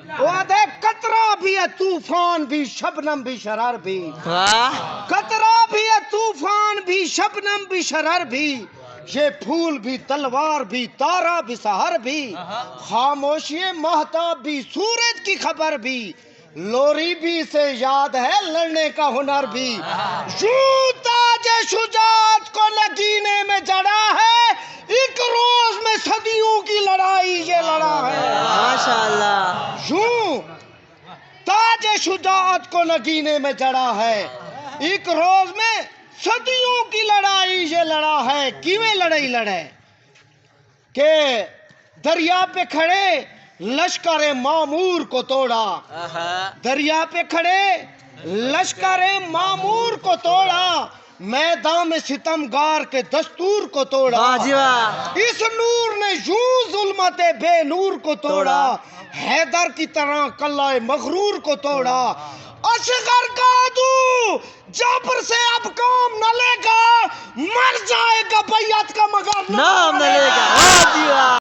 وہ دیکھ قطرہ بھی ہے طوفان بھی شبنم بھی شرر بھی، قطرہ بھی ہے طوفان بھی شبنم بھی شرر بھی، یہ پھول بھی تلوار بھی تارا بھی سحر بھی، خاموشی مہتاب بھی سورج کی خبر بھی، لوری بھی سے یاد ہے لڑنے کا ہنر بھی، یوں تاج شجاعت کو نگینے میں جڑا ہے، ایک روز میں صدیوں کی لڑائی یہ لڑا ہے۔ ماشاءاللہ یوں تاج شجاعت کو نگینے میں جڑا ہے، ایک روز میں صدیوں کی لڑائی یہ لڑا ہے۔ کیویں لڑائی لڑے کہ دریا پہ کھڑے لشکر معمور کو توڑا، دریا پہ کھڑے لشکر معمور کو توڑا، میدان میں ستمگار کے دستور کو توڑا، اس نور نے یوں ظلمت بے نور کو توڑا، حیدر کی طرح قلعہ مغرور کو توڑا، اصغر کا عدو جبر سے اب کام نہ لے گا، مر جائے گا بیعت کا مگر نام نہ لے گا۔